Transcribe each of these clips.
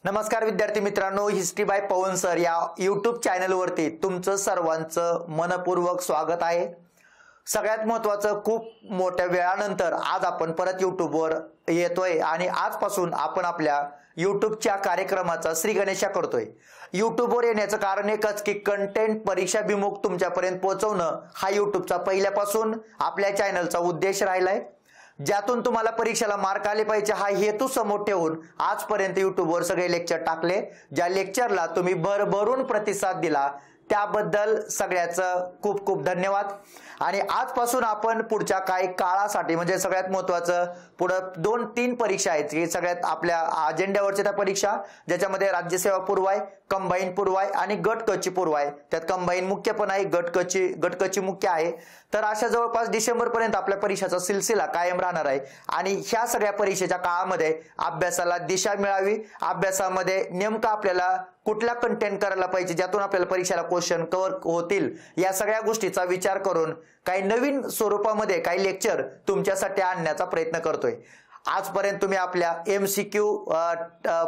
नमस्कार विद्यार्थी मित्रांनो, हिस्ट्री बाय पवन सर या यूट्यूब चॅनलवरती तुमचं सर्वांचं मनपूर्वक स्वागत आहे। सगळ्यात महत्त्वाचं, खूप मोठ्या वेळानंतर आज आपण परत यूट्यूबवर येतोय आणि आजपासून आपण आपल्या यूट्यूबच्या कार्यक्रमाचा श्री गणेशा करतोय। यूट्यूबवर येण्याचं कारण एकच की कंटेंट परीक्षाभिमुख तुमच्यापर्यंत पोहोचवणं हा यूट्यूबचा पहिल्यापासून आपल्या चॅनलचा उद्देश राहिलाय। ज्यातून तुम्हाला परीक्षेला मार्क आले पाहिजे हा हेतू समोर ठेवून आजपर्यंत यूट्यूबवर सगळे लेक्चर टाकले। ज्या लेक्चरला तुम्ही भरभरून प्रतिसाद दिला त्याबद्दल सगळ्याचं खूप खूप धन्यवाद। आणि आजपासून आपण पुढच्या काही काळासाठी म्हणजे सगळ्यात महत्त्वाचं पुढे 2-3 परीक्षा आहेत की सगळ्यात आपल्या अजेंड्यावरच्या त्या परीक्षा, ज्याच्यामध्ये राज्यसेवा पूर्व आहे, कंबाईन पूर्व आहे आणि गट क ची पूर्व आहे। त्यात कंबाईन मुख्य पण आहे, गट क ची मुख्य आहे। तर अशा जवळपास डिसेंबर पर्यंत आपल्या परीक्षाचा सिलसिला कायम राहणार आहे आणि ह्या सगळ्या परीक्षेच्या काळामध्ये अभ्यासाला दिशा मिळावी, अभ्यासामध्ये नेमकं आपल्याला कुठला कंटेंट करायला पाहिजे ज्यातून आपल्याला परीक्षेला क्वेश्चन कव्हर होतील, या सगळ्या गोष्टीचा विचार करून काही नवीन स्वरूपामध्ये काही लेक्चर तुमच्यासाठी आणण्याचा प्रयत्न करतोय। आजपर्यंत तुम्ही आपल्या MCQ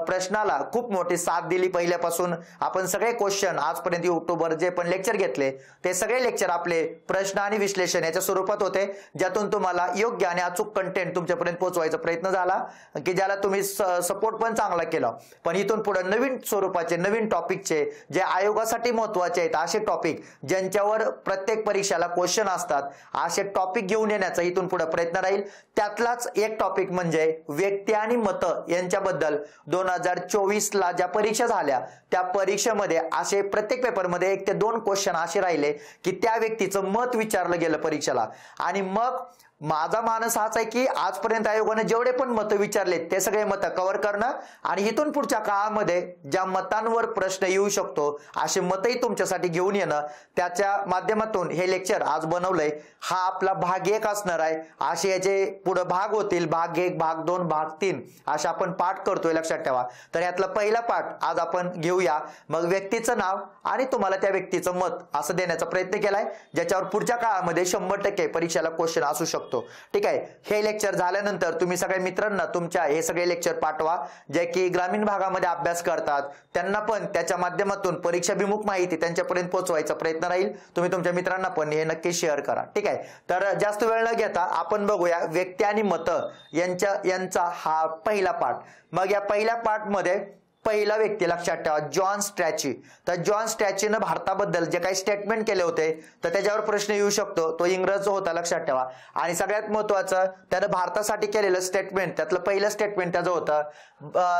प्रश्नाला खूप मोठी साथ दिली। पहिल्यापासून आपण सगळे क्वेश्चन आजपर्यंत यूट्यूबवर जे पण लेक्चर घेतले ते सगळे लेक्चर आपले प्रश्न आणि विश्लेषण याच्या स्वरूपात होते, ज्यातून तुम्हाला योग्य आणि अचूक कंटेंट तुमच्यापर्यंत पोहोचवायचा प्रयत्न झाला की ज्याला तुम्ही सपोर्ट पण चांगला केला। पण इथून पुढे नवीन स्वरूपाचे नवीन टॉपिकचे जे आयोगासाठी महत्त्वाचे आहेत असे टॉपिक ज्यांच्यावर प्रत्येक परीक्षेला क्वेश्चन असतात असे टॉपिक घेऊन येण्याचा इथून पुढे प्रयत्न राहील। त्यातलाच एक टॉपिक म्हणजे व्यक्ती आणि मत यांच्याबद्दल 2024 ला ज्या परीक्षा झाल्या त्या परीक्षेमध्ये असे प्रत्येक पेपरमध्ये 1 ते 2 क्वेश्चन असे राहिले की त्या व्यक्तीचं मत विचारलं गेलं परीक्षेला। आणि मग माझा मानस हाच आहे की आजपर्यंत आयोगाने जेवढे पण मत विचारले ते सगळे मत कव्हर करणं आणि इथून पुढच्या काळामध्ये ज्या मतांवर प्रश्न येऊ शकतो असे मतही तुमच्यासाठी घेऊन येणं, त्याच्या माध्यमातून हे लेक्चर आज बनवलंय। हा आपला भाग 1 असणार आहे। असे याचे पुढे भाग होतील, भाग 1, भाग 2, भाग 3 अशा आपण पाठ करतोय, लक्षात ठेवा। तर यातला पहिला पाठ आज आपण घेऊया। मग व्यक्तीचं नाव आणि तुम्हाला त्या व्यक्तीचं मत असं देण्याचा प्रयत्न केलाय, ज्याच्यावर पुढच्या काळामध्ये 100% परीक्षेला क्वेश्चन असू शकतो। ठीक आहे, हे लेक्चर झाल्यानंतर तुम्ही सगळ्या मित्रांना तुमच्या हे सगळे लेक्चर पाठवा जे की ग्रामीण भागामध्ये अभ्यास करतात, त्यांना पण त्याच्या माध्यमातून परीक्षाभिमुख माहिती त्यांच्यापर्यंत पोहोचवायचा प्रयत्न राहील। तुम्ही तुमच्या मित्रांना पण हे नक्की शेअर करा। ठीक आहे, तर जास्त वेळ न घेता आपण बघूया व्यक्ती आणि मत यांचा हा पहिला पाठ। मग या पहिल्या पाठ मध्ये पहिला व्यक्ती लक्षात ठेवा, जॉन स्ट्रॅची। तर जॉन स्ट्रॅचीने भारताबद्दल जे काही स्टेटमेंट केले होते तर त्याच्यावर प्रश्न येऊ शकतो। तो इंग्रज होता, लक्षात ठेवा। आणि सगळ्यात महत्त्वाचं, त्याने भारतासाठी केलेलं स्टेटमेंट, त्यातलं पहिलं स्टेटमेंट त्याचं होतं,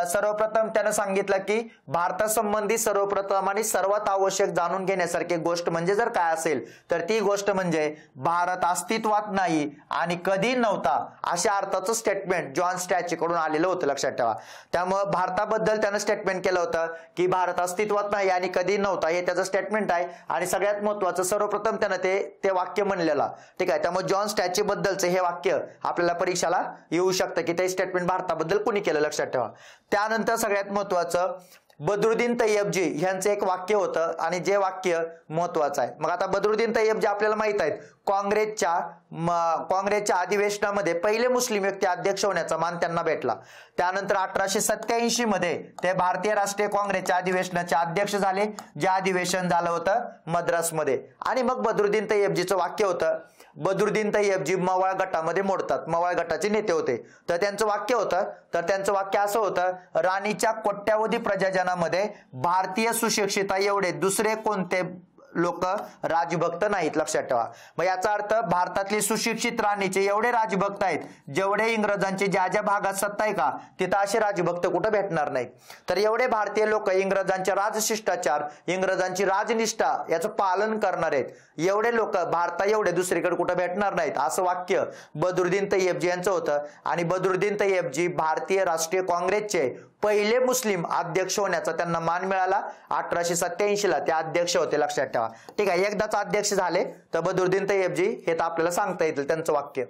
सर्वप्रथम त्याने सांगितलं की भारतासंबंधी सर्वप्रथम आणि सर्वात आवश्यक जाणून घेण्यासारखी गोष्ट म्हणजे जर काय असेल तर ती गोष्ट म्हणजे भारत अस्तित्वात नाही आणि कधी नव्हता अशा अर्थाचं स्टेटमेंट जॉन स्ट्रॅची कडून आलेलं होतं, लक्षात ठेवा। त्यामुळे भारताबद्दल त्याने स्टेटमेंट केलं होतं की भारत अस्तित्वात नाही आणि कधी नव्हता, हे त्याचं स्टेटमेंट आहे। आणि सगळ्यात महत्त्वाचं, सर्वप्रथम त्याने ते वाक्य म्हणलेलं। ठीक आहे, त्यामुळे जॉन स्ट्रॅची बद्दलचं हे वाक्य आपल्याला परीक्षेला येऊ शकतं की ते स्टेटमेंट भारताबद्दल कोणी केलं, लक्षात ठेवा। त्यानंतर सगळ्यात महत्त्वाचं, बद्रुद्दीन तय्यबजी यांचं एक वाक्य होतं आणि जे वाक्य महत्त्वाचं आहे। मग आता बद्रुद्दीन तय्यबजी आपल्याला माहित आहेत, काँग्रेसच्या अधिवेशनामध्ये पहिले मुस्लिम व्यक्ती अध्यक्ष होण्याचा मान त्यांना भेटला। त्यानंतर 1887 मध्ये ते भारतीय राष्ट्रीय काँग्रेसच्या अधिवेशनाचे अध्यक्ष झाले, जे अधिवेशन झालं होतं मद्रासमध्ये। आणि मग बद्रुद्दीन तय्यबजीचं वाक्य होतं, बद्रुद्दीन तय्यबजी मवाळ गटामध्ये मोडतात, मवाळ गटाचे नेते होते। तर त्यांचं वाक्य होतं, असं होतं, राणीच्या कोट्यावधी प्रजाजनामध्ये भारतीय सुशिक्षिता एवढे दुसरे कोणते लोक राजभक्त नाहीत, लक्षात ठेवा। मग याचा अर्थ भारतातली सुशिक्षित राणीचे एवढे राजभक्त आहेत जेवढे इंग्रजांची ज्या ज्या भागात सत्ता आहे का तिथं असे राजभक्त कुठे भेटणार नाहीत। तर एवढे भारतीय लोक इंग्रजांचे राजशिष्टाचार, इंग्रजांची राजनिष्ठा याचं पालन करणार आहेत, एवढे लोक भारता एवढे दुसरीकडे कुठे भेटणार नाहीत असं वाक्य बद्रुद्दीन तय्यबजी यांचं होतं। आणि बद्रुद्दीन तय्यबजी भारतीय राष्ट्रीय काँग्रेसचे पहिले मुस्लिम अध्यक्ष होण्याचा त्यांना मान मिळाला। 1887 ला ते अध्यक्ष होते, लक्षात ठेवा। ठीक आहे, एकदाच अध्यक्ष झाले तर बद्रुद्दीन तय्यबजी हे तर आपल्याला सांगता येतील त्यांचं वाक्य।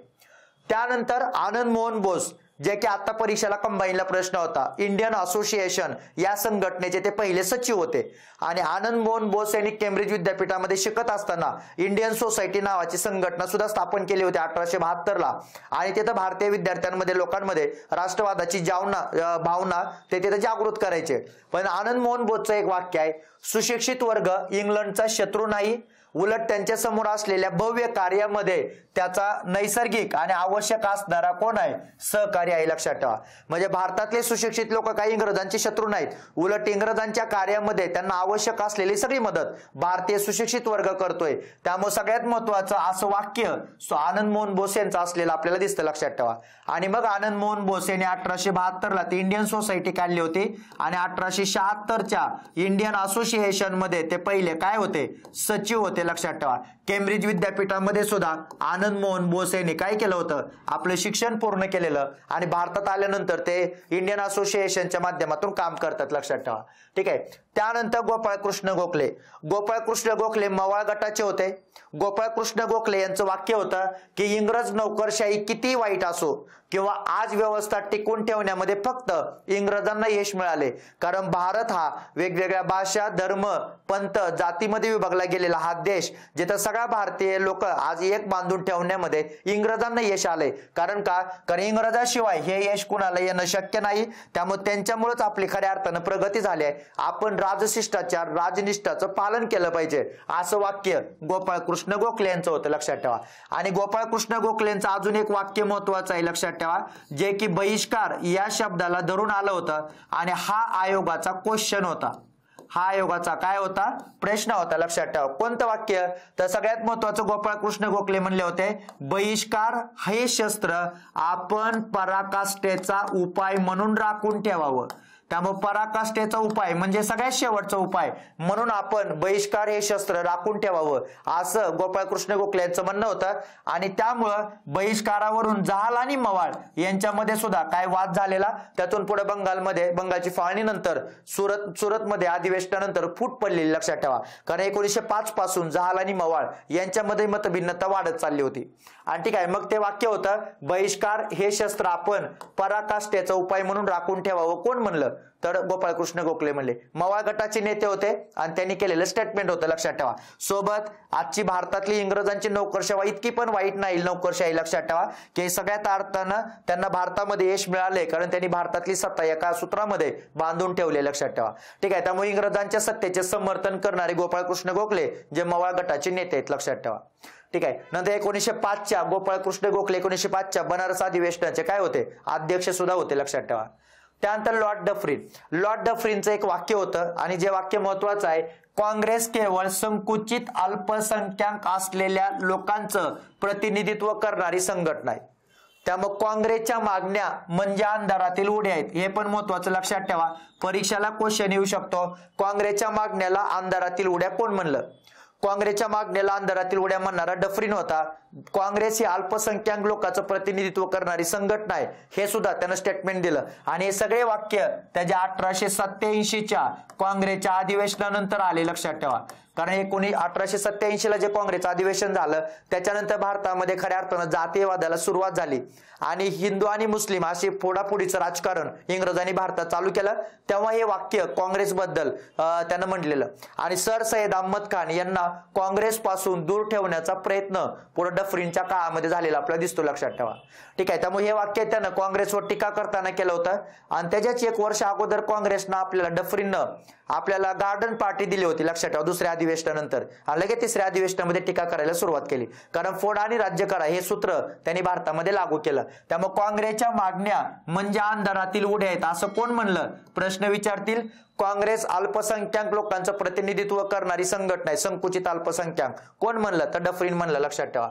त्यानंतर आनंद मोहन बोस जे की आता परीक्षेला कंबाईनला प्रश्न होता. इंडियन असोसिएशन या संघटनेचे ते पहिले सचिव होते आणि आनंद मोहन बोस यांनी केम्ब्रिज विद्यापीठामध्ये शिकत असताना इंडियन सोसायटी नावाची संघटना सुद्धा स्थापन केली होती 1872 ला आणि तिथं भारतीय विद्यार्थ्यांमध्ये लोकांमध्ये राष्ट्रवादाची भावना ते तिथे जागृत करायचे. पण आनंद मोहन बोसचं एक वाक्य आहे, सुशिक्षित वर्ग इंग्लंडचा शत्रू नाही, उलट त्यांच्या समोर असलेल्या भव्य कार्यामध्ये त्याचा नैसर्गिक आणि आवश्यक असणारा कोण आहे, सहकारी आहे. लक्षात ठेवा. म्हणजे भारतातले सुशिक्षित लोक काही इंग्रजांचे शत्रू नाहीत, उलट इंग्रजांच्या कार्यामध्ये त्यांना आवश्यक असलेली सगळी मदत भारतीय सुशिक्षित वर्ग करतोय. त्यामुळे सगळ्यात महत्वाचं असं वाक्य आनंद मोहन बोस यांचं असलेलं आपल्याला दिसतं. लक्षात ठेवा. आणि मग आनंद मोहन बोस यांनी 1872 ला ती इंडियन सोसायटी काढली होती आणि 1876च्या इंडियन असोसिएशन मध्ये ते पहिले काय होते, सचिव होते. लक्षात ठेवा. केम्ब्रिज विद्यापीठामध्ये सुद्धा आनंद मोहन बोस यांनी काय केलं होतं, आपलं शिक्षण पूर्ण केलेलं आणि भारतात आल्यानंतर ते इंडियन असोसिएशनच्या माध्यमातून काम करतात. लक्षात ठेवा. ठीक आहे. त्यानंतर गोपाळकृष्ण गोखले. गोपाळकृष्ण गोखले मवाळ गटाचे होते. गोपाळकृष्ण गोखले यांचं वाक्य होतं की इंग्रज नोकरशाही किती वाईट असो किंवा आज व्यवस्था टिकून ठेवण्यामध्ये फक्त इंग्रजांना यश मिळाले, कारण भारत हा वेगवेगळ्या भाषा, धर्म, पंथ, जातीमध्ये विभागला गेलेला हा देश, जिथे सगळ्या भारतीय लोक आज एक बांधून ठेवण्यामध्ये इंग्रजांना यश आले. कारण इंग्रजाशिवाय हे यश कुणाला येणं शक्य नाही. त्यामुळे त्यांच्यामुळेच आपली खऱ्या अर्थानं प्रगती झाली आहे. आपण राजशिष्टाचार, राजनिष्ठाचं पालन केलं पाहिजे, असं वाक्य गोपाळकृष्ण गोखले यांचं होतं. लक्षात ठेवा. आणि गोपाळकृष्ण गोखले यांचं अजून एक वाक्य महत्वाचं आहे. लक्षात ठेवा. जे की बहिष्कार या शब्दाला धरून आलं होतं आणि हा आयोगाचा क्वेश्चन होता. हा आयोगाचा काय होता, प्रश्न होता. लक्षात ठेवा. कोणतं वाक्य, तर सगळ्यात महत्वाचं गोपाळकृष्ण गोखले म्हणले होते, बहिष्कार हे शस्त्र आपण पराकाष्ठेचा उपाय म्हणून राखून ठेवावं. त्यामुळे पराकाष्ठेचा उपाय म्हणजे सगळ्यात शेवटचा उपाय म्हणून आपण बहिष्कार हे शस्त्र राखून ठेवावं, असं गोपाळकृष्ण गोखले यांचं म्हणणं होतं. आणि त्यामुळं बहिष्कारावरून जहाल आणि मवाळ यांच्यामध्ये सुद्धा काय वाद झालेला. त्यातून पुढे बंगालची फाळणीनंतर सुरतमध्ये अधिवेशनानंतर फूट पडलेली. लक्षात ठेवा. कारण 1905 पासून जहाल आणि मवाळ यांच्यामध्ये मतभिन्नता वाढत चालली होती. आणि ठीक आहे, मग ते वाक्य होतं, बहिष्कार हे शस्त्र आपण पराकाष्ठेचा उपाय म्हणून राखून ठेवावं. कोण म्हणलं, तर गोपाळकृष्ण गोखले म्हणले. मवाळ गटाचे नेते होते आणि त्यांनी केलेलं स्टेटमेंट होतं. लक्षात ठेवा. सोबत आजची भारतातली इंग्रजांची नोकरशाही इतकी पण वाईट नाही नोकरशाही. लक्षात ठेवा की सगळ्यात अर्थानं त्यांना भारतामध्ये यश मिळाले, कारण त्यांनी भारतातली सत्ता एका सूत्रामध्ये बांधून ठेवले. लक्षात ठेवा. ठीक आहे. त्यामुळे इंग्रजांच्या सत्तेचे समर्थन करणारे गोपाळकृष्ण गोखले जे मवाळ गटाचे नेते आहेत. लक्षात ठेवा. ठीक आहे. नंतर 1905च्या गोपाळकृष्ण गोखले 1905च्या बनारस अधिवेशनाचे काय होते, अध्यक्ष सुद्धा होते. लक्षात ठेवा. त्यानंतर लॉर्ड डफरीनचं एक वाक्य होतं आणि जे वाक्य महत्वाचं आहे, काँग्रेस केवळ संकुचित अल्पसंख्याक असलेल्या लोकांचं प्रतिनिधित्व करणारी संघटना आहे. त्यामुळे काँग्रेसच्या मागण्या म्हणजे अंधारातील उड्या आहेत. हे पण महत्वाचं लक्षात ठेवा. परीक्षेला क्वेश्चन येऊ शकतो, काँग्रेसच्या मागण्याला अंधारातील उड्या कोण म्हणलं. काँग्रेसच्या मागण्याला अंधारातील उड्या म्हणणारा डफरीन होता. काँग्रेस ही अल्पसंख्याक लोकांचं प्रतिनिधित्व करणारी संघटना आहे, हे सुद्धा त्यानं स्टेटमेंट दिलं. आणि हे सगळे वाक्य त्याच्या 1887च्या काँग्रेसच्या अधिवेशनानंतर आले. लक्षात ठेवा. कारण 1887 ला जे काँग्रेसचं अधिवेशन झालं त्याच्यानंतर भारतामध्ये खऱ्या अर्थानं जातीयवादाला सुरुवात झाली आणि हिंदू आणि मुस्लिम असे फोडाफोडीचं राजकारण इंग्रजांनी भारतात चालू केलं. तेव्हा हे वाक्य काँग्रेसबद्दल त्यानं म्हटलेलं. आणि सर सय्यद अहमद खान यांना काँग्रेस पासून दूर ठेवण्याचा प्रयत्न पुढे डफरीनच्या काळामध्ये झालेला आपल्याला दिसतो. लक्षात ठेवा. ठीक आहे. त्यामुळे हे वाक्य त्यानं काँग्रेसवर टीका करताना केलं होतं. आणि त्याच्याच एक वर्ष अगोदर काँग्रेसनं डफरीननं आपल्याला गार्डन पार्टी दिली होती. लक्षात ठेवा. दुसऱ्या अधिवेशनानंतर आणि लगेच तिसऱ्या अधिवेशनामध्ये टीका करायला सुरुवात केली, कारण फोडा आणि राज्य करा हे सूत्र त्यांनी भारतामध्ये लागू केलं. त्यामुळे काँग्रेसच्या मागण्या म्हणजे अंधारातील उड्या आहेत असं कोण म्हणलं, प्रश्न विचारतील. काँग्रेस अल्पसंख्याक लोकांचं प्रतिनिधित्व करणारी संघटना आहे, संकुचित अल्पसंख्याक. कोण म्हणलं, तर डफरीन म्हणलं. लक्षात ठेवा.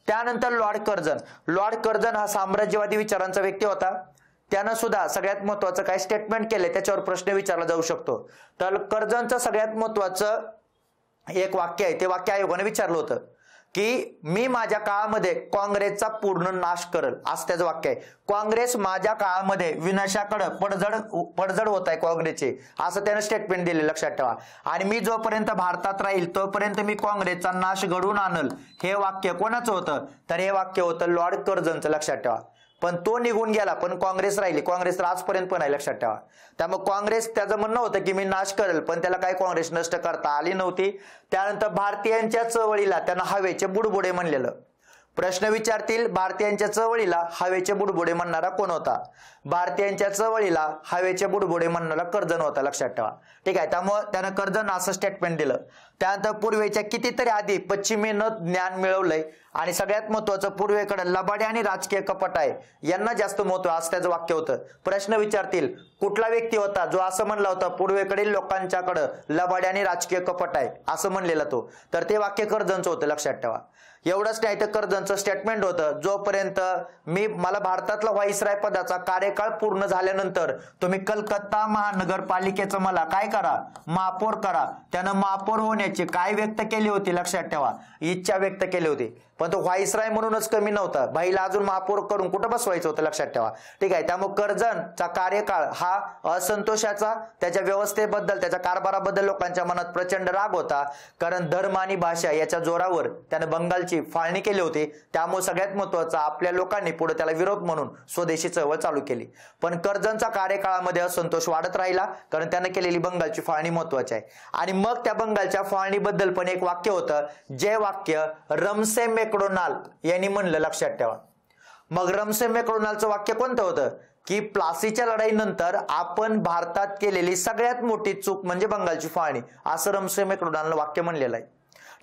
त्यानंतर लॉर्ड कर्जन हा साम्राज्यवादी विचारांचा व्यक्ती होता. त्यानं सुद्धा सगळ्यात महत्वाचं काय स्टेटमेंट केले, त्याच्यावर प्रश्न विचारला जाऊ शकतो. तर कर्जनचं सगळ्यात महत्वाचं एक वाक्य आहे, ते वाक्य आयोगाने विचारलं होतं की मी माझ्या काळामध्ये काँग्रेसचा पूर्ण नाश करल, असं त्याचं वाक्य आहे. काँग्रेस माझ्या काळामध्ये विनाशाकडे पडझड होत आहे काँग्रेसचे, असं त्यानं स्टेटमेंट दिले. लक्षात ठेवा. आणि मी जोपर्यंत भारतात राहील तोपर्यंत मी काँग्रेसचा नाश घडवून आणल, हे वाक्य कोणाचं होतं, तर हे वाक्य होतं लॉर्ड कर्जनचं. लक्षात ठेवा. पण तो निघून गेला, पण काँग्रेस राहिली. काँग्रेस तर आजपर्यंत पण आहे, लक्षात ठेवा. त्यामुळे काँग्रेस त्याचं म्हणणं होतं की मी नाश करेल, पण त्याला काही काँग्रेस नष्ट करता आली नव्हती. त्यानंतर भारतीयांच्या चळवळीला त्यांना हवेचे बुडबुडे म्हणलेलं. प्रश्न विचारतील, भारतीयांच्या चळवळीला हवेचे बुडबुडे म्हणणारा कोण होता? भारतीयांच्या चळवळीला हवेचे बुडबुडे म्हणणारा कर्जन होता, लक्षात ठेवा. ठीक आहे. त्यामुळे त्यानं कर्जन असं स्टेटमेंट दिलं. त्यानंतर पूर्वेच्या कितीतरी आधी पश्चिमेनं ज्ञान मिळवलंय आणि सगळ्यात महत्वाचं पूर्वेकडे लबाडी आणि राजकीय कपट आहे, यांना जास्त महत्व असं त्याचं वाक्य होतं. प्रश्न विचारतील, कुठला व्यक्ती होता जो असं म्हणला होता पूर्वेकडील लोकांच्याकडे लबाडी आणि राजकीय कपट आहे असं म्हणलेला तो? तर ते वाक्य कर्जनचं होतं, लक्षात ठेवा. एवढंच नाही तर कर्जनचं स्टेटमेंट होतं, जोपर्यंत मला भारतातला व्हाईसराय पदाचा कार्यकाळ पूर्ण झाल्यानंतर तुम्ही कलकत्ता महानगरपालिकेचं मला काय करा, महापौर करा. त्यानं महापौर होण्याची काय व्यक्त केली होती, लक्षात ठेवा, इच्छा व्यक्त केली होती. पण तो व्हाईसराय म्हणूनच कमी नव्हता, भाईला अजून महापौर करून कुठं बसवायचं होतं, लक्षात ठेवा. ठीक आहे. त्यामुळे कर्जनचा कार्यकाळ हा असंतोषाचा, त्याच्या व्यवस्थेबद्दल, त्याच्या कारभाराबद्दल लोकांच्या मनात प्रचंड राग होता. कारण धर्म आणि भाषा याच्या जोरावर त्याने बंगालची फाळणी केली होती. त्यामुळे सगळ्यात महत्वाचं, आपल्या लोकांनी पुढे त्याला विरोध म्हणून स्वदेशी चळवळ चालू केली. पण कर्जनचा कार्यकाळामध्ये असंतोष वाढत राहिला, कारण त्याने केलेली बंगालची फाळणी महत्वाची आहे. आणि मग त्या बंगालच्या फाळणीबद्दल पण एक वाक्य होतं, जे वाक्य रमसे मॅकडोनाल्ड यांनी म्हणलं, लक्षात ठेवा. मग रमसे मॅकडोनाल्डचं वाक्य कोणतं होतं की प्लासीच्या लढाईनंतर आपण भारतात केलेली सगळ्यात मोठी चूक म्हणजे बंगालची फाळणी, असं रमसे मॅकडोनाल्डनं वाक्य म्हणलेलं आहे.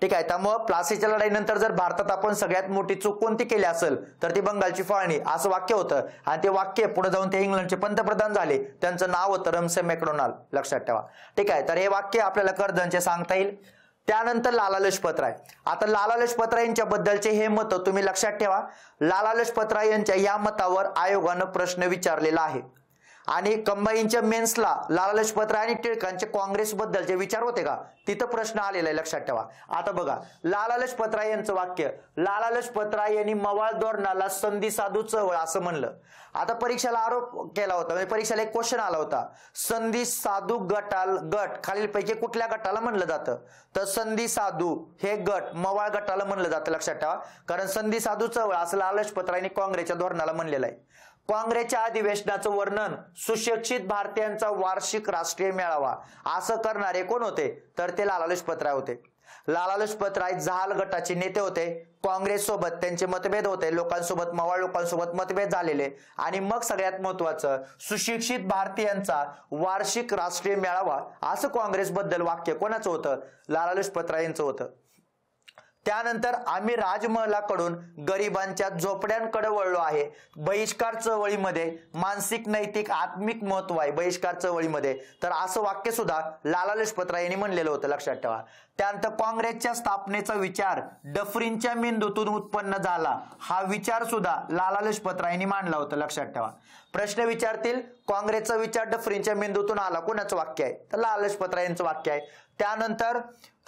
ठीक आहे. त्यामुळे प्लासीच्या लढाईनंतर जर भारतात आपण सगळ्यात मोठी चूक कोणती केली असेल तर ती बंगालची फाळणी असं वाक्य होतं. आणि ते वाक्य पुढे जाऊन ते इंग्लंडचे पंतप्रधान झाले, त्यांचं नाव होतं रमसे मॅकडोनाल्ड, लक्षात ठेवा. ठीक आहे. तर हे वाक्य आपल्याला कर्जनचे सांगता येईल. त्यानंतर लाला लजपत राय. आता लाला लजपत राय यांच्या बद्दलचे हे मत तुम्ही लक्षात ठेवा. लाला लजपत राय यांच्या या मतावर आयोगानं प्रश्न विचारलेला आहे. आणि कंबाईनच्या मेन्सला लाला लजपत राय आणि टिळकांचे काँग्रेस बद्दलचे विचार होते का, तिथं प्रश्न आलेला आहे, लक्षात ठेवा. आता बघा, लाला लजपत राय यांचं वाक्य, लाला लजपत राय यांनी मवाळ धोरणाला संधी साधू चळवळ असं म्हणलं. आता परीक्षेला आरोप केला होता, म्हणजे परीक्षेला एक क्वेश्चन आला होता, संधी साधू गट खालीलपैकी कुठल्या गटाला म्हणलं जातं? तर संधी साधू हे गट मवाळ गटाला म्हणलं जातं, लक्षात ठेवा. कारण संधी साधू चळवळ असं लाला लजपत राय यांनी काँग्रेसच्या धोरणाला म्हणलेलं आहे. काँग्रेसच्या अधिवेशनाचं वर्णन, सुशिक्षित भारतीयांचा वार्षिक राष्ट्रीय मेळावा, असं करणारे कोण होते? तर ते लाला लजपत राय होते. लाला लजपत राय जहाल गटाचे नेते होते. काँग्रेस सोबत त्यांचे मतभेद होते, लोकांसोबत, मवाळ लोकांसोबत मतभेद झालेले. आणि मग सगळ्यात महत्वाचं, सुशिक्षित भारतीयांचा वार्षिक राष्ट्रीय मेळावा असं काँग्रेस बद्दल वाक्य कोणाचं होतं? लाला लजपत राय यांचं होतं. त्यानंतर आम्ही राजमहलाकडून गरिबांच्या झोपड्यांकडे वळलो आहे. बहिष्कार चळवळीमध्ये मानसिक, नैतिक, आत्मिक महत्व आहे बहिष्कार चळवळीमध्ये, तर असं वाक्य सुद्धा लाला लजपत राय यांनी म्हणलेलं होतं, लक्षात ठेवा. त्यानंतर काँग्रेसच्या स्थापनेचा विचार डफरींच्या मेंदूतून उत्पन्न झाला, हा विचार सुद्धा लाला लजपत राय यांनी मांडला होता, लक्षात ठेवा. प्रश्न विचारतील, काँग्रेसचा विचार डफरींच्या मेंदूतून आला, कोणाचं वाक्य आहे? तर लाला लजपत राय यांचं वाक्य आहे. त्यानंतर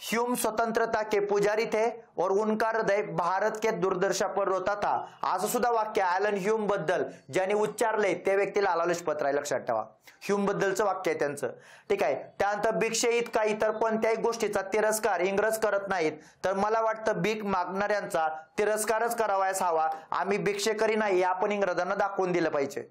ह्यूम स्वतंत्रता के पुजारी थे और उनका हृदय भारत के दुर्दशा पर रोता था, असं सुद्धा वाक्य ॲलन ह्यूम बद्दल ज्यांनी उच्चारले ते व्यक्ती लाला लजपत राय, लक्षात ठेवा. ह्यूम बद्दलचं वाक्य आहे त्यांचं. ठीक आहे. त्यानंतर भिक्षेत का इतर कोणत्याही गोष्टीचा तिरस्कार इंग्रज करत नाहीत, तर मला वाटतं भीक मागणाऱ्यांचा तिरस्कारच करावायस हवा. आम्ही भिक्षेकरी नाही, आपण इंग्रजांना दाखवून दिलं पाहिजे.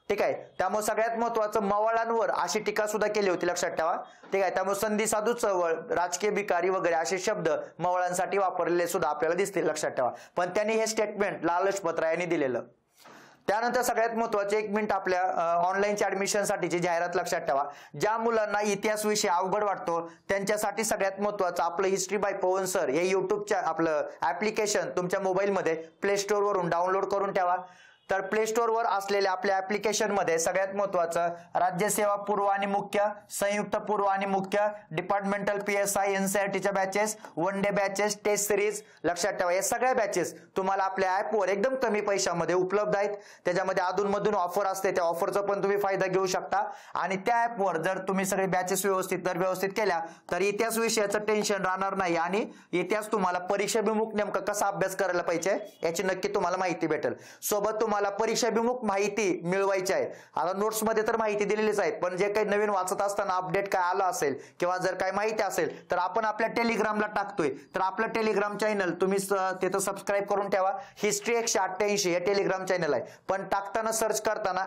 ठीक आहे. त्यामुळे सगळ्यात महत्वाचं, मवाळांवर अशी टीका सुद्धा केली होती, लक्षात ठेवा. ठीक आहे. त्यामुळे संधी साधू चळवळ, राजकीय भिकारी वगैरे असे शब्द मवाळांसाठी वापरलेले सुद्धा आपल्याला दिसतील, लक्षात ठेवा. पण त्यांनी हे स्टेटमेंट लाला लजपत राय यांनी दिलेलं. त्यानंतर सगळ्यात महत्वाचे, एक मिनिट, आपल्या ऑनलाईनच्या ऍडमिशन साठीची जाहिरात, लक्षात ठेवा. ज्या मुलांना इतिहास विषय अवघड वाटतो त्यांच्यासाठी सगळ्यात महत्वाचं आपलं हिस्ट्री बाय पवन सर हे युट्यूबच्या आपलं ऍप्लिकेशन तुमच्या मोबाईलमध्ये प्ले स्टोर वरून डाउनलोड करून ठेवा. तर प्ले स्टोर वर असलेल्या आपल्या ऍप्लिकेशन मध्ये सगळ्यात महत्वाचं राज्यसेवा पूर्व आणि मुख्य, संयुक्त पूर्व आणि मुख्य, डिपार्टमेंटल PSI, NCERTच्या batches, one day batches, test series, लक्षात ठेवा. या सगळ्या बॅचेस तुम्हाला आपल्या ऍपवर एकदम कमी पैशामध्ये उपलब्ध आहेत. त्याच्यामध्ये अधूनमधून ऑफर असते, त्या ऑफरचा पण तुम्ही फायदा घेऊ शकता. आणि त्या ऍपवर जर तुम्ही सगळे बॅचेस व्यवस्थित केल्या तर इतिहास विषयाचं टेन्शन राहणार नाही. आणि इतिहास तुम्हाला परीक्षेभिमुख नेमका कसा अभ्यास करायला पाहिजे याची नक्की तुम्हाला माहिती भेटेल. सोबत तुम्हाला तुम्हाला परीक्षाभिमुख माहिती मिळवायची आहे. आता नोट्स मध्ये तर माहिती दिलेलीच आहे, पण जे काही नवीन वाचत असताना अपडेट काय आलं असेल किंवा जर काही माहिती असेल तर आपण आपल्या टेलिग्रामला टाकतोय. तर आपलं टेलिग्राम चॅनल तुम्ही तिथं सबस्क्राईब करून ठेवा. हिस्ट्री 188 हे टेलिग्राम चॅनल आहे, पण टाकताना सर्च करताना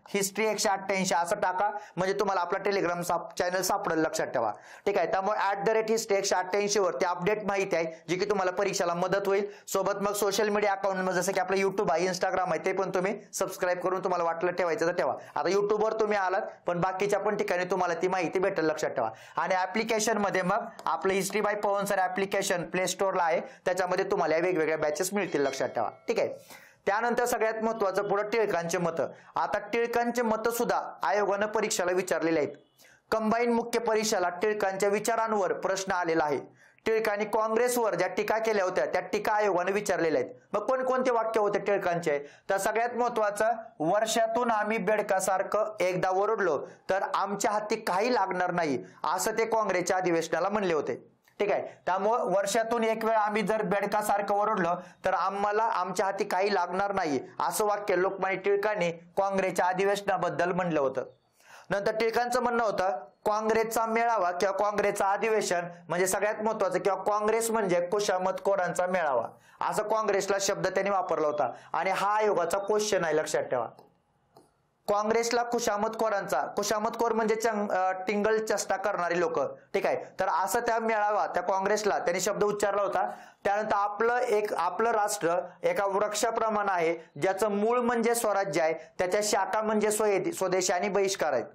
@history 188 असं टाका, म्हणजे तुम्हाला आपला टेलिग्राम चॅनल सापडेल, लक्षात ठेवा. ठीक आहे. त्यामुळे @history 188 वरती अपडेट माहिती आहे जी की तुम्हाला परीक्षेला मदत होईल. सोबत मग सोशल मीडिया अकाउंट जसं की आपलं युट्यूब आहे, इंस्टाग्राम आहे, ते पण तुम्ही सबस्क्राईब करून तुम्हाला वाटलं ठेवायचं तर ठेवा. आता युट्यूबवर तुम्ही आलात, पण बाकीच्या पण ठिकाणी तुम्हाला ती माहिती भेटेल, लक्षात ठेवा. आणि ऍप्लिकेशन मध्ये मग आपलं history by Pavan sir application play स्टोअरला आहे, त्याच्यामध्ये तुम्हाला वेगवेगळ्या बॅचेस मिळतील, लक्षात ठेवा. ठीक आहे. त्यानंतर सगळ्यात महत्वाचं पुढे टिळकांचे मतं. आता टिळकांचे मतं सुद्धा आयोगानं परीक्षेला विचारलेले आहेत. कंबाईन मुख्य परीक्षेला टिळकांच्या विचारांवर प्रश्न आलेला आहे. टिळकांनी काँग्रेसवर ज्या टीका केल्या होत्या त्या टीका आयोगाने विचारलेल्या आहेत. मग कोणकोणते वाक्य होते टिळकांचे? तर सगळ्यात महत्वाचं, वर्षातून आम्ही बेडकासारखं एकदा ओरडलो तर आमच्या हाती काही लागणार नाही, असं ते काँग्रेसच्या अधिवेशनाला म्हणले होते. ठीक आहे. त्यामुळे वर्षातून एक वेळ आम्ही जर बेडकासारखं ओरडलो तर आम्हाला आमच्या हाती काही लागणार नाही, असं वाक्य लोकमान्य टिळकांनी काँग्रेसच्या अधिवेशनाबद्दल म्हणलं होतं. नंतर टिळकांचं म्हणणं होतं, काँग्रेसचा मेळावा किंवा काँग्रेसचं अधिवेशन म्हणजे सगळ्यात महत्वाचं, किंवा काँग्रेस म्हणजे खुशामतखोरांचा मेळावा, असं काँग्रेसला शब्द त्यांनी वापरला होता. आणि हा आयोगाचा क्वेश्चन आहे, लक्षात ठेवा. काँग्रेसला खुशामतखोर म्हणजे टिंगल चेष्टा करणारी लोक. ठीक आहे. तर असं त्या मेळावा त्या काँग्रेसला त्यांनी शब्द उच्चारला होता. त्यानंतर आपलं राष्ट्र एका वृक्षाप्रमाणे आहे, ज्याचं मूळ म्हणजे स्वराज्य आहे, त्याच्या शाखा म्हणजे स्वदेशी आणि बहिष्कार आहेत.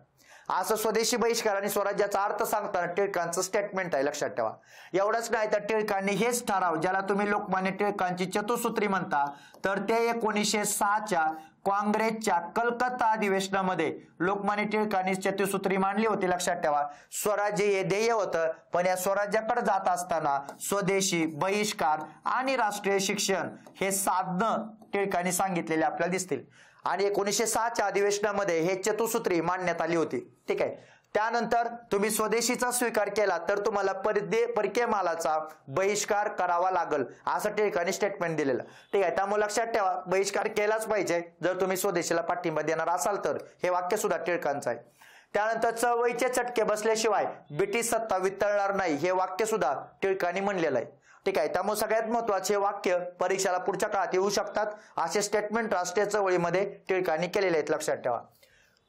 असं स्वदेशी बहिष्कार आणि स्वराज्याचा अर्थ सांगताना टिळकांचं स्टेटमेंट आहे, लक्षात ठेवा. एवढंच नाही तर टिळकांनी हेच ठराव, ज्याला तुम्ही लोकमान्य टिळकांची चतुसूत्री म्हणता, तर ते 1906च्या काँग्रेसच्या कलकत्ता अधिवेशनामध्ये लोकमान्य टिळकांनी चतुसूत्री मांडली होती, लक्षात ठेवा. स्वराज्य हे ध्येय होतं, पण या स्वराज्याकडे जात असताना स्वदेशी, बहिष्कार आणि राष्ट्रीय शिक्षण हे साधनं टिळकांनी सांगितलेले आपल्याला दिसतील. आणि 1906च्या अधिवेशनामध्ये हे चतुसूत्री मांडण्यात आली होती. ठीक आहे. त्यानंतर तुम्ही स्वदेशीचा स्वीकार केला तर तुम्हाला परकीय मालाचा बहिष्कार करावा लागेल, असं टिळकांनी स्टेटमेंट दिलेलं. ठीक आहे. त्यामुळे लक्षात ठेवा, बहिष्कार केलाच पाहिजे जर तुम्ही स्वदेशीला पाठिंबा देणार असाल तर. हे वाक्य सुद्धा टिळकांचं आहे. त्यानंतर चळवळीचे चटके बसल्याशिवाय ब्रिटिश सत्ता वितळणार नाही, हे वाक्य सुद्धा टिळकांनी म्हणलेलं आहे. ठीक आहे. त्यामुळे सगळ्यात महत्वाचे वाक्य परीक्षेला पुढच्या काळात येऊ शकतात, असे स्टेटमेंट राष्ट्रीय चळवळीमध्ये टिळकांनी केलेले आहेत, लक्षात ठेवा.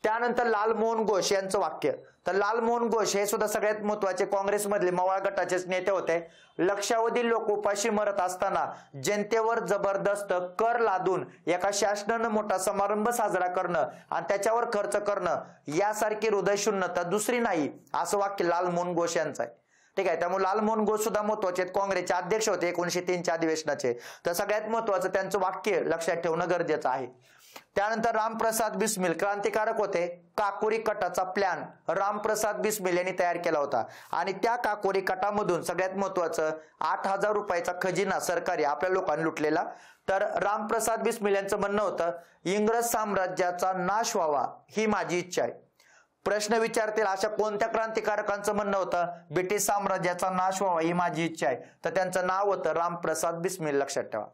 त्यानंतर लालमोहन घोष यांचं वाक्य. तर लालमोहन घोष हे सुद्धा सगळ्यात महत्वाचे काँग्रेसमधले मवाळ गटाचेच नेते होते. लक्षावधी लोक उपाशी मरत असताना जनतेवर जबरदस्त कर लादून एका शासनानं मोठा समारंभ साजरा करणं आणि त्याच्यावर खर्च करणं यासारखी हृदयशून्यता दुसरी नाही, असं वाक्य लालमोहन घोष यांचं आहे. ठीक आहे. त्यामुळे लालमोहन घोष सुद्धा महत्वाचे आहेत, काँग्रेसचे अध्यक्ष होते 1903च्या अधिवेशनाचे. तर सगळ्यात महत्वाचं त्यांचं वाक्य लक्षात ठेवणं गरजेचं आहे. त्यानंतर रामप्रसाद बिस्मिल क्रांतिकारक होते. काकोरी कटाचा प्लॅन रामप्रसाद बिस्मिल यांनी तयार केला होता आणि त्या काकोरी कटामधून सगळ्यात महत्वाचं 8,000 रुपयाचा खजिना सरकारी आपल्या लोकांनी लुटलेला. तर रामप्रसाद बिस्मिल यांचं म्हणणं होतं, इंग्रज साम्राज्याचा नाश व्हावा ही माझी इच्छा आहे. प्रश्न विचारतील अशा कोणत्या क्रांतिकारकांचं म्हणणं होतं, ब्रिटिश साम्राज्याचा नाश व्हावा ही माझी इच्छा आहे, तर त्यांचं नाव होतं रामप्रसाद बिस्मिल, लक्षात ठेवा.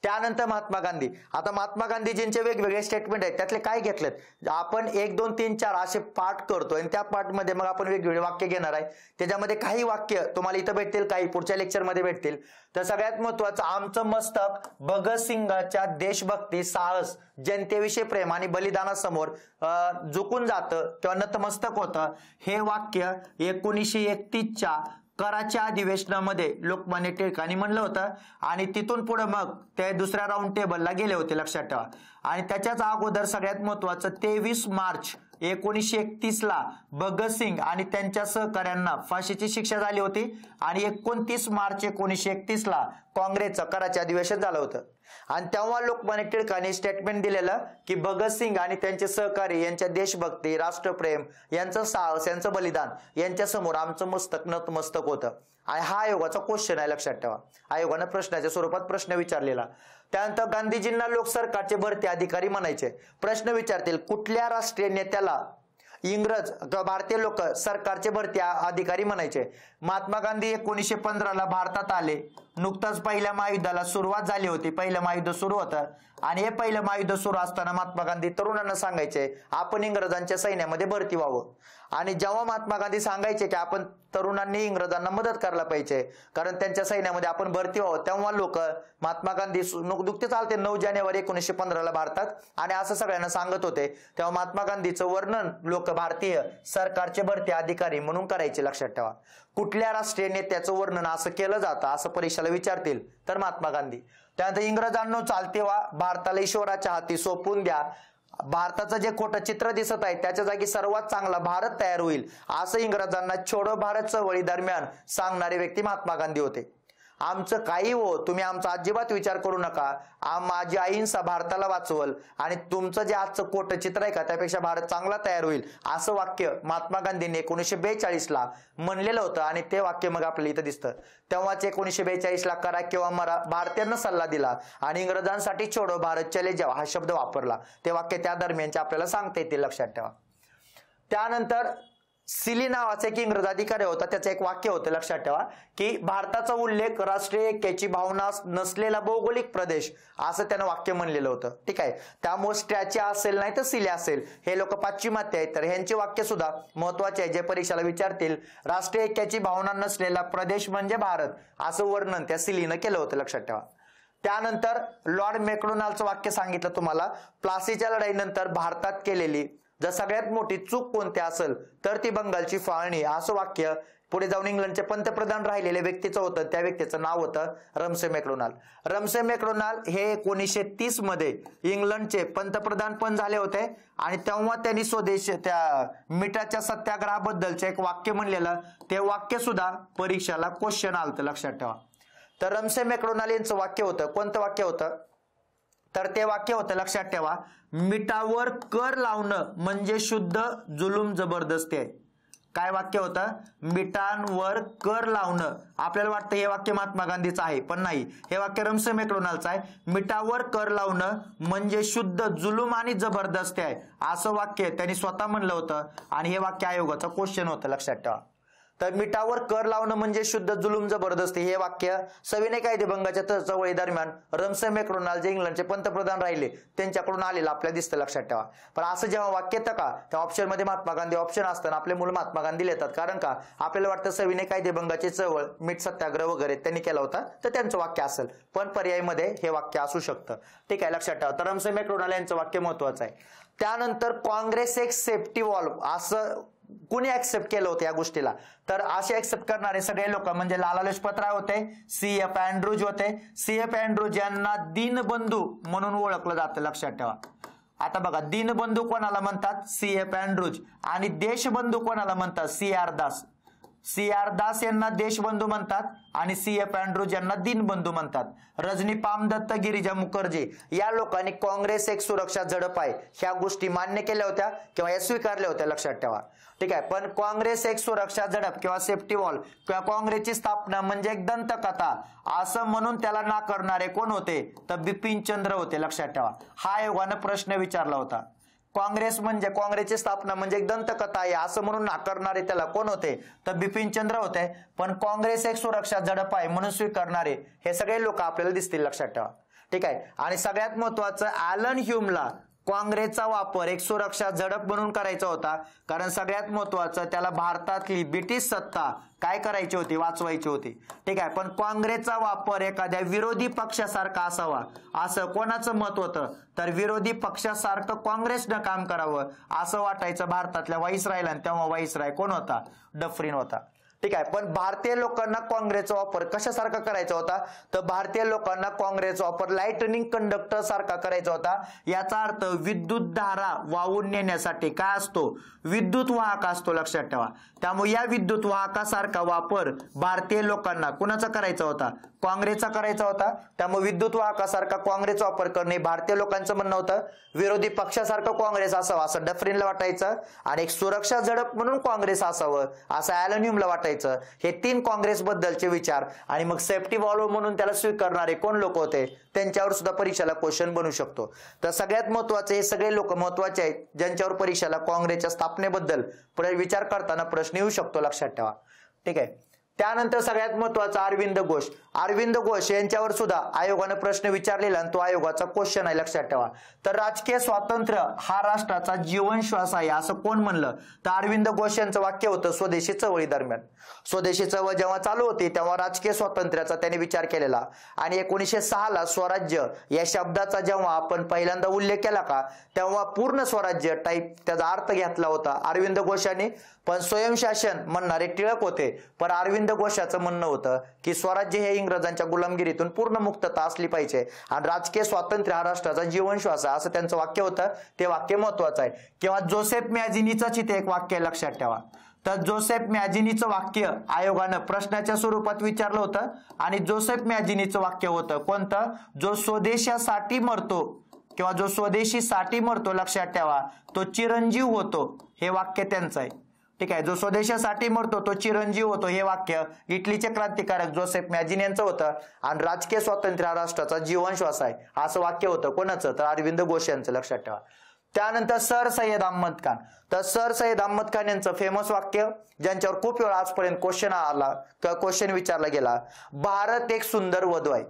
त्यानंतर महात्मा गांधी. आता महात्मा गांधीजींचे वेगवेगळे स्टेटमेंट आहेत, त्यातले काय घेतलेत आपण 1 2 3 4 असे पाठ करतोय आणि त्या पाठमध्ये मग आपण वेगवेगळे वाक्य घेणार आहे. त्याच्यामध्ये काही वाक्य तुम्हाला इथं भेटतील, काही पुढच्या लेक्चरमध्ये भेटतील. तर सगळ्यात महत्वाचं, आमचं मस्तक भगतसिंगाच्या देशभक्ती, साहस, जनतेविषयी प्रेम आणि बलिदानासमोर झुकून जातं किंवा नतमस्तक होतं, हे वाक्य 1931च्या कराच्या अधिवेशनामध्ये लोकमान्य टिळकांनी म्हणलं होतं. आणि तिथून पुढे मग ते दुसऱ्या राऊंड टेबलला गेले होते, लक्षात ठेवा. आणि त्याच्याच अगोदर सगळ्यात महत्वाचं 23 मार्च 1931ला भगतसिंग आणि त्यांच्या सहकाऱ्यांना फाशीची शिक्षा झाली होती आणि 29 मार्च 1931ला काँग्रेसचं कराचे अधिवेशन झालं होतं. आणि तेव्हा लोकमान्य टिळकांनी स्टेटमेंट दिलेलं की भगतसिंग आणि त्यांचे सहकारी यांच्या देशभक्ती, राष्ट्रप्रेम, यांचं साहस, यांचं बलिदान यांच्या समोर आमचं मस्तक नतमस्तक होतं. आणि हा आयोगाचा क्वेश्चन आहे, लक्षात ठेवा. आयोगानं प्रश्नाच्या स्वरूपात प्रश्न विचारलेला. त्यानंतर गांधीजींना लोक सरकारचे भरती अधिकारी म्हणायचे. प्रश्न विचारतील, कुठल्या राष्ट्रीय नेत्याला इंग्रज किंवा भारतीय लोक सरकारचे भरती अधिकारी म्हणायचे. महात्मा गांधी 1915ला भारतात आले. नुकताच पहिल्या महायुद्धाला सुरुवात झाली होती. पहिलं महायुद्ध सुरू होतं आणि हे पहिलं महायुद्ध सुरू असताना महात्मा गांधी तरुणांना सांगायचे आपण इंग्रजांच्या सैन्यामध्ये भरती व्हावं. आणि जेव्हा महात्मा गांधी सांगायचे की आपण तरुणांनी इंग्रजांना मदत करायला पाहिजे कारण त्यांच्या सैन्यामध्ये आपण भरती व्हावं, तेव्हा लोक महात्मा गांधी नुकतेच आलते 9 जानेवारी 1915ला भारतात आणि असं सगळ्यांना सांगत होते. तेव्हा महात्मा गांधीचं वर्णन लोक भारतीय सरकारचे भरती अधिकारी म्हणून करायचे. लक्षात ठेवा, कुठल्या राष्ट्रीय नेत्याचं वर्णन असं केलं जातं असं परीक्षेला विचारतील तर महात्मा गांधी. त्यानंतर इंग्रजांनो चालते वा भारताला ईश्वराच्या हाती सोपवून द्या. भारताचं जे खोटं चित्र दिसत आहे त्याच्या जागी सर्वात चांगला भारत तयार होईल असं इंग्रजांना छोडो भारत चळवळी दरम्यान सांगणारे व्यक्ती महात्मा गांधी होते. आमचं काही हो, तुम्ही आमचा अजिबात विचार करू नका, माझी अहिंसा भारताला वाचवल आणि तुमचं जे आजचं खोटं चित्र आहे का त्यापेक्षा भारत चांगला तयार होईल असं वाक्य महात्मा गांधींनी 1942ला म्हणलेलं होतं. आणि ते वाक्य मग आपल्याला इथं दिसतं. तेव्हाच 1942ला करा किंवा मरा भारतीयांना सल्ला दिला आणि इंग्रजांसाठी छोडो भारत चले जाओ हा शब्द वापरला. ते वाक्य त्या दरम्यानचे आपल्याला सांगता येतील. लक्षात ठेवा. त्यानंतर सिली नावाचा एक इंग्रज अधिकारी होता. त्याचं एक वाक्य होतं. लक्षात ठेवा की भारताचा उल्लेख राष्ट्रीय ऐक्याची भावना नसलेला भौगोलिक प्रदेश असं त्यानं वाक्य म्हणलेलं होतं. ठीक आहे. त्यामुळे स्ट्रॅची असेल नाही तर सिली असेल हे लोक पाश्चिमात्य आहेत तर ह्यांचे वाक्य सुद्धा महत्वाचे आहे जे परीक्षेला विचारतील. राष्ट्रीय ऐक्याची भावना नसलेला प्रदेश म्हणजे भारत असं वर्णन त्या सिलीनं केलं होतं. लक्षात ठेवा. त्यानंतर लॉर्ड मॅकडोनाल्डचं वाक्य सांगितलं तुम्हाला. प्लासीच्या लढाईनंतर भारतात केलेली जर सगळ्यात मोठी चूक कोणती असेल तर ती बंगालची फाळणी असं वाक्य पुढे जाऊन इंग्लंडचे पंतप्रधान राहिलेल्या व्यक्तीचं होतं. त्या व्यक्तीचं नाव होतं रमसे मॅकडोनाल्ड. रमसे मॅकडोनाल्ड हे 1930 मध्ये इंग्लंडचे पंतप्रधान पण झाले होते आणि तेव्हा त्यांनी स्वदेश त्या मिठाच्या सत्याग्रहाबद्दलचं एक वाक्य म्हणलेलं ते वाक्य सुद्धा परीक्षेला क्वेश्चन आलं. लक्षात ठेवा. तर रमसे मॅकडोनाल्ड यांचं वाक्य होतं. कोणतं वाक्य होतं तर ते वाक्य होतं. लक्षात ठेवा, मिठावर कर लावणं म्हणजे शुद्ध जुलूम जबरदस्ती आहे. काय वाक्य होतं? मिठांवर कर लावणं. आपल्याला वाटतं हे वाक्य महात्मा गांधीचं आहे पण नाही, हे वाक्य रमसे मॅकडोनाल्डचं आहे. मिठावर कर लावणं म्हणजे शुद्ध जुलूम आणि जबरदस्ती आहे असं वाक्य त्यांनी स्वतः म्हणलं होतं आणि हे वाक्य आयोगाचं क्वेश्चन होतं. लक्षात ठेवा. तर मिठावर कर लावणं म्हणजे शुद्ध जुलूम जबरदस्ती हे वाक्य सविनय कायदेभंगाच्या चळवळी दरम्यान रमसे मॅकडोनाल्ड जे इंग्लंडचे पंतप्रधान राहिले त्यांच्याकडून आलेलं आपल्याला दिसतं. लक्षात ठेवा. पण असं जेव्हा वाक्य येतं का त्या ऑप्शन मध्ये महात्मा गांधी ऑप्शन असताना आपले मुलं महात्मा गांधी लिहितात. कारण का आपल्याला वाटतं सविनय कायदेभंगाची चळवळ मीठ सत्याग्रह वगैरे त्यांनी केला होता तर त्यांचं वाक्य असेल पण पर्यायीमध्ये हे वाक्य असू शकतं. ठीक आहे. लक्षात ठेवा. तर रमसे मॅकडोनाल्ड यांचं वाक्य महत्वाचं आहे. त्यानंतर काँग्रेस एक सेफ्टी वॉल्व असं कुणी ऍक्सेप्ट केलं होतं या गोष्टीला तर असे ऍक्सेप्ट करणारे सगळे लोक म्हणजे लाला लजपत राय होते, CF अँड्रूज होते. CF अँड्रूज यांना दीनबंधू म्हणून ओळखलं जातं. लक्षात ठेवा. आता बघा दीनबंधू कोणाला म्हणतात? CF Andrews. आणि देशबंधू कोणाला म्हणतात? CR दास. CR दास यांना देशबंधू म्हणतात आणि CF अँड्रूज यांना दीनबंधू म्हणतात. रजनी पामदत्त, गिरिजा मुखर्जी या लोकांनी काँग्रेस एक सुरक्षा झडप आहे ह्या गोष्टी मान्य केल्या होत्या किंवा या स्वीकारल्या होत्या. लक्षात ठेवा. ठीक आहे. पण काँग्रेस एक सुरक्षा झडप किंवा सेफ्टी वॉल किंवा काँग्रेसची स्थापना म्हणजे एक दंतकथा असं म्हणून त्याला नाकारणारे कोण होते तर बिपिन चंद्र होते. लक्षात ठेवा. हा आयोगानं प्रश्न विचारला होता. काँग्रेस म्हणजे काँग्रेसची स्थापना म्हणजे एक दंतकथा आहे असं म्हणून नाकारणारे त्याला कोण होते तर बिपिन चंद्र होते. पण काँग्रेस एक सुरक्षा झडप आहे म्हणून स्वीकारणारे हे सगळे लोक आपल्याला दिसतील. लक्षात ठेवा. ठीक आहे. आणि सगळ्यात महत्वाचं ॲलन ह्यूमला काँग्रेसचा वापर एक सुरक्षा झडप म्हणून करायचा होता कारण सगळ्यात महत्वाचं त्याला भारतातली ब्रिटिश सत्ता काय करायची होती? वाचवायची होती. ठीक आहे. पण काँग्रेसचा वापर एखाद्या विरोधी पक्षासारखा असावा असं कोणाचं मत होतं तर विरोधी पक्षासारखं काँग्रेसनं काम करावं असं वाटायचं भारतातल्या व्हाईसरायला. तेव्हा व्हाईसराय कोण होता? डफरीन होता. ठीक आहे. पण भारतीय लोकांना काँग्रेसचा वापर कशासारखा करायचा होता तर भारतीय लोकांना काँग्रेसचा वापर लाइटनिंग कंडक्टर सारखा करायचा होता. याचा अर्थ विद्युत धारा वाहून नेण्यासाठी काय असतो? विद्युत वाहक असतो. लक्षात ठेवा. त्यामुळे या विद्युत वाहकासारखा वापर भारतीय लोकांना कुणाचा करायचा होता? काँग्रेसचा करायचा होता. त्यामुळे विद्युत वाहकासारखा काँग्रेसचा वापर करणे भारतीय लोकांचं म्हणणं होतं. विरोधी पक्षासारखं काँग्रेस असावं असं डफरीनला वाटायचं आणि एक सुरक्षा झडप म्हणून काँग्रेस असावं असं ॲलन ह्यूमला वाटायचं. करायचं, हे 3 काँग्रेसबद्दलचे विचार आणि मग सेफ्टी वॉल्व म्हणून त्याला स्वीकारणारे कोण लोक होते त्यांच्यावर सुद्धा परीक्षेला क्वेश्चन बनू शकतो. तर सगळ्यात महत्त्वाचे हे सगळे लोक महत्त्वाचे आहेत ज्यांच्यावर परीक्षेला काँग्रेसच्या स्थापनेबद्दल विचार करताना प्रश्न येऊ शकतो, लक्षात ठेवा. ठीक आहे. त्यानंतर सगळ्यात महत्त्वाचा अरविंद घोष. अरविंद घोष यांच्यावर सुद्धा आयोगाने प्रश्न विचारलेला आणि तो आयोगाचा क्वेश्चन आहे, लक्षात ठेवा. तर राजकीय स्वातंत्र्य हा राष्ट्राचा जीवनश्वास आहे असं कोण म्हणलं तर अरविंद घोष यांचं वाक्य होतं स्वदेशी चळवळी दरम्यान. स्वदेशी चळवळ जेव्हा चालू होती तेव्हा राजकीय स्वातंत्र्याचा त्यांनी विचार केलेला आणि 1906 ला स्वराज्य या शब्दाचा जेव्हा आपण पहिल्यांदा उल्लेख केला का तेव्हा पूर्ण स्वराज्य टाईप त्याचा अर्थ घेतला होता अरविंद घोषांनी. पण स्वयंशासन म्हणणारे टिळक होते, पण अरविंद घोषाचं म्हणणं होतं की स्वराज्य हे इंग्रजांच्या गुलामगिरीतून पूर्ण मुक्तता असली पाहिजे आणि राजकीय स्वातंत्र्य हा राष्ट्राचा जीवनश्वास आहे असं त्यांचं वाक्य होतं. ते वाक्य महत्वाचं आहे. किंवा जोसेफ मॅजिनीचंच इथे एक वाक्य लक्षात ठेवा. तर जोसेफ मॅजिनीचं वाक्य आयोगानं प्रश्नाच्या स्वरूपात विचारलं होतं आणि जोसेफ मॅजिनीचं वाक्य होतं कोणतं, जो स्वदेशासाठी मरतो किंवा जो स्वदेशीसाठी मरतो लक्षात ठेवा तो चिरंजीव होतो, हे वाक्य त्यांचं आहे. ठीक आहे. जो स्वदेशासाठी मरतो तो चिरंजीव होतो, हे वाक्य इटलीचे क्रांतिकारक जोसेफ मॅजिनी यांचं होतं आणि राजकीय स्वातंत्र्य हा राष्ट्राचा जीवनश्वास आहे असं वाक्य होतं कोणाचं तर अरविंद घोष यांचं, लक्षात ठेवा. त्यानंतर सर सय्यद अहमद खान. तर सर सय्यद अहमद खान यांचं फेमस वाक्य ज्यांच्यावर खूप वेळा आजपर्यंत क्वेश्चन विचारला गेला, भारत एक सुंदर वधू आहे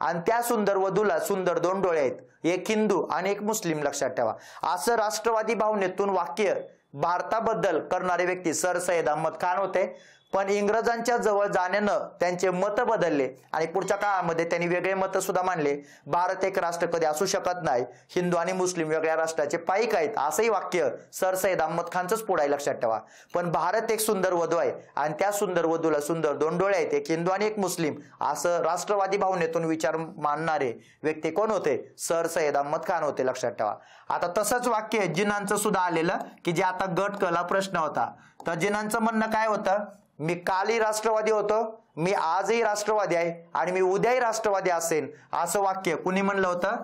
आणि त्या सुंदर वधूला सुंदर 2 डोळे आहेत, एक हिंदू आणि एक मुस्लिम, लक्षात ठेवा. असं राष्ट्रवादी भावनेतून वाक्य भारताबद्दल करणारे व्यक्ती सर सय्यद अहमद खान होते. पण इंग्रजांच्या जवळ जाण्यानं त्यांचे मत बदलले आणि पुढच्या काळामध्ये त्यांनी वेगळे मत सुद्धा मांडले. भारत एक राष्ट्र कधी असू शकत नाही, हिंदू आणि मुस्लिम वेगळ्या राष्ट्राचे पाईक आहेत असंही वाक्य सर सय्यद अहमद खानचंच पुढे आहे, लक्षात ठेवा. पण भारत एक सुंदर वधू आहे आणि त्या सुंदर वधूला सुंदर 2 डोळे आहेत, एक हिंदू आणि एक मुस्लिम, असं राष्ट्रवादी भावनेतून विचार मांडणारे व्यक्ती कोण होते, सर सय्यद अहमद खान होते, लक्षात ठेवा. आता तसंच वाक्य जिनांचं सुद्धा आलेलं की जे आता गट कला प्रश्न होता. तर जिनांचं म्हणणं काय होतं, मी कालही राष्ट्रवादी होतो, मी आजही राष्ट्रवादी आहे आणि मी उद्याही राष्ट्रवादी असेन, असं वाक्य कुणी म्हणलं होतं,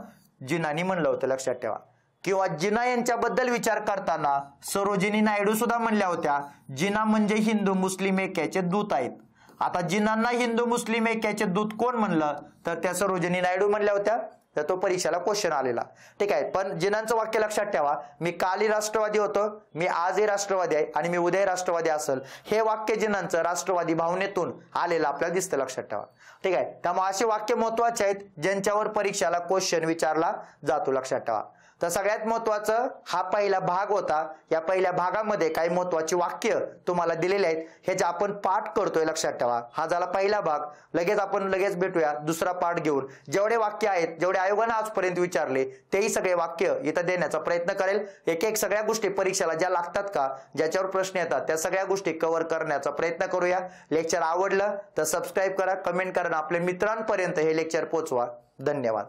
जिनांनी म्हणलं होतं, लक्षात ठेवा. किंवा जिना यांच्याबद्दल विचार करताना सरोजिनी नायडू सुद्धा म्हणल्या होत्या, जिना म्हणजे हिंदू मुस्लिम ऐक्याचे दूत आहेत. आता जिनांना हिंदू मुस्लिम ऐक्याचे दूत कोण म्हणलं तर त्या सरोजिनी नायडू म्हणल्या होत्या. तर तो परीक्षेला क्वेश्चन आलेला. ठीक आहे. पण जिनांचं वाक्य लक्षात ठेवा, मी कालही राष्ट्रवादी होतो, मी आजही राष्ट्रवादी आहे आणि मी उद्याही राष्ट्रवादी असेल, हे वाक्य जिनांचं राष्ट्रवादी भावनेतून आलेलं आपल्याला दिसतं, लक्षात ठेवा. ठीक आहे. त्यामुळे असे वाक्य महत्वाचे आहेत ज्यांच्यावर परीक्षेला क्वेश्चन विचारला जातो, लक्षात ठेवा. तर सगळ्यात महत्वाचं हा पहिला भाग होता. या पहिल्या भागामध्ये काही महत्वाची वाक्य तुम्हाला दिलेले आहेत, हे जे आपण पाठ करतोय, लक्षात ठेवा. हा झाला पहिला भाग. आपण लगेच भेटूया दुसरा पाठ घेऊन. जेवढे वाक्य आहेत, जेवढे आयोगाने आजपर्यंत विचारले तेही सगळे वाक्य इथं देण्याचा प्रयत्न करेल. एक सगळ्या गोष्टी परीक्षेला ज्या लागतात का, ज्याच्यावर प्रश्न येतात त्या सगळ्या गोष्टी कव्हर करण्याचा प्रयत्न करूया. लेक्चर आवडलं तर सबस्क्राईब करा, कमेंट करा, आपल्या मित्रांपर्यंत हे लेक्चर पोहोचवा. धन्यवाद.